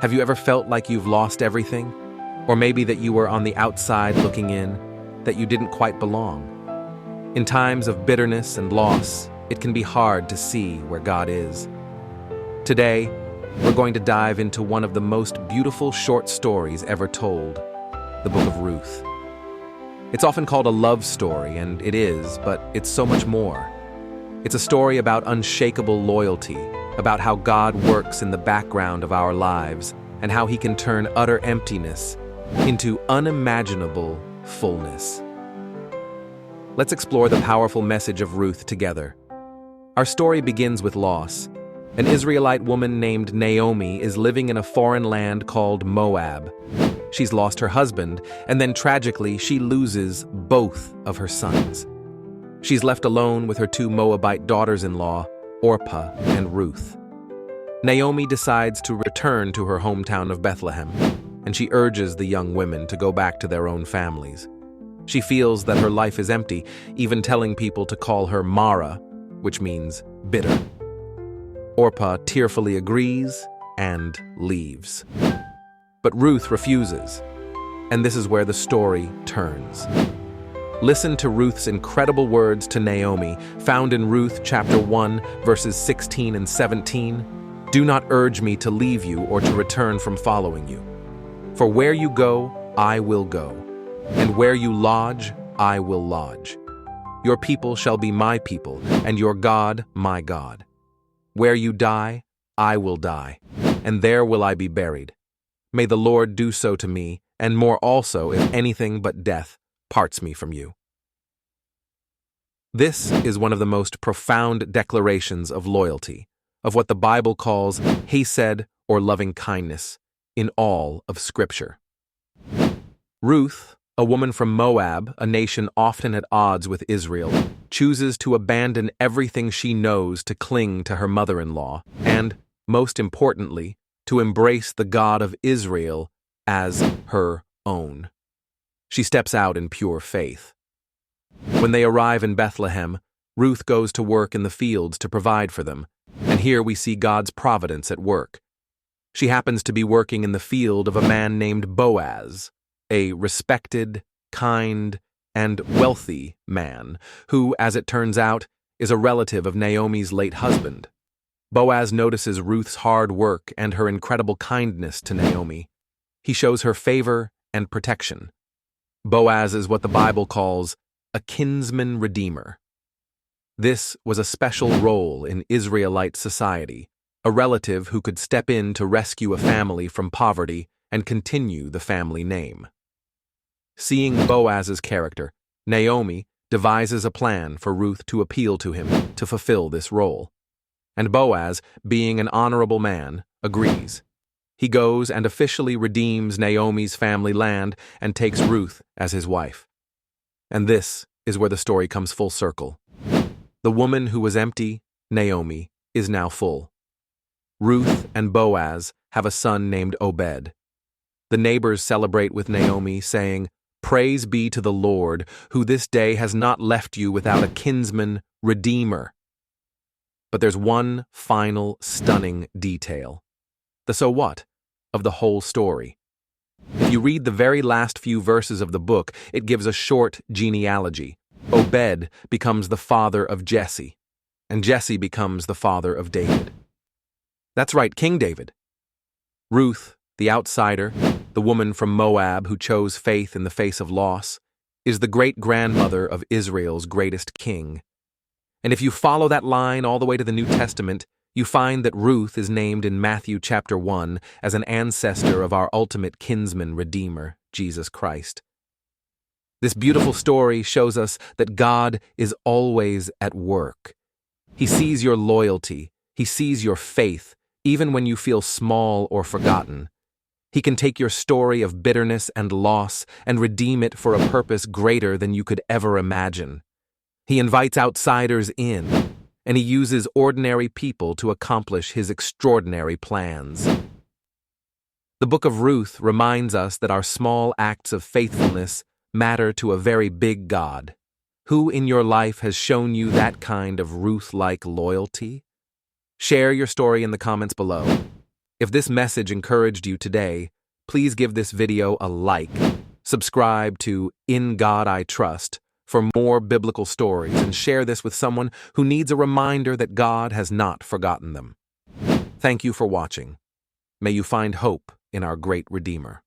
Have you ever felt like you've lost everything? Or maybe that you were on the outside looking in, that you didn't quite belong? In times of bitterness and loss, it can be hard to see where God is. Today, we're going to dive into one of the most beautiful short stories ever told, the Book of Ruth. It's often called a love story, and it is, but it's so much more. It's a story about unshakable loyalty, about how God works in the background of our lives, and how He can turn utter emptiness into unimaginable fullness. Let's explore the powerful message of Ruth together. Our story begins with loss. An Israelite woman named Naomi is living in a foreign land called Moab. She's lost her husband, and then tragically, she loses both of her sons. She's left alone with her two Moabite daughters-in-law, Orpah and Ruth. Naomi decides to return to her hometown of Bethlehem, and she urges the young women to go back to their own families. She feels that her life is empty, even telling people to call her Mara, which means bitter. Orpah tearfully agrees and leaves. But Ruth refuses, and this is where the story turns. Listen to Ruth's incredible words to Naomi, found in Ruth chapter 1, verses 16 and 17. "Do not urge me to leave you or to return from following you. For where you go, I will go, and where you lodge, I will lodge. Your people shall be my people, and your God my God. Where you die, I will die, and there will I be buried. May the Lord do so to me, and more also, if anything but death parts me from you." This is one of the most profound declarations of loyalty, of what the Bible calls hesed or loving kindness, in all of Scripture. Ruth, a woman from Moab, a nation often at odds with Israel, chooses to abandon everything she knows to cling to her mother-in-law, and, most importantly, to embrace the God of Israel as her own. She steps out in pure faith. When they arrive in Bethlehem, Ruth goes to work in the fields to provide for them, and here we see God's providence at work. She happens to be working in the field of a man named Boaz, a respected, kind, and wealthy man, who, as it turns out, is a relative of Naomi's late husband. Boaz notices Ruth's hard work and her incredible kindness to Naomi. He shows her favor and protection. Boaz is what the Bible calls a Kinsman-Redeemer. This was a special role in Israelite society, a relative who could step in to rescue a family from poverty and continue the family name. Seeing Boaz's character, Naomi devises a plan for Ruth to appeal to him to fulfill this role. And Boaz, being an honorable man, agrees. He goes and officially redeems Naomi's family land and takes Ruth as his wife. And this is where the story comes full circle. The woman who was empty, Naomi, is now full. Ruth and Boaz have a son named Obed. The neighbors celebrate with Naomi, saying, "Praise be to the Lord, who this day has not left you without a kinsman-redeemer." But there's one final stunning detail. The so what of the whole story. If you read the very last few verses of the book, it gives a short genealogy. Obed becomes the father of Jesse, and Jesse becomes the father of David. That's right, King David. Ruth, the outsider, the woman from Moab who chose faith in the face of loss, is the great-grandmother of Israel's greatest king. And if you follow that line all the way to the New Testament, you find that Ruth is named in Matthew chapter 1 as an ancestor of our ultimate kinsman-redeemer, Jesus Christ. This beautiful story shows us that God is always at work. He sees your loyalty, He sees your faith, even when you feel small or forgotten. He can take your story of bitterness and loss and redeem it for a purpose greater than you could ever imagine. He invites outsiders in, and He uses ordinary people to accomplish His extraordinary plans. The Book of Ruth reminds us that our small acts of faithfulness matter to a very big God. Who in your life has shown you that kind of Ruth-like loyalty? Share your story in the comments below. If this message encouraged you today, please give this video a like, subscribe to In God I Trust for more biblical stories, and share this with someone who needs a reminder that God has not forgotten them. Thank you for watching. May you find hope in our great Redeemer.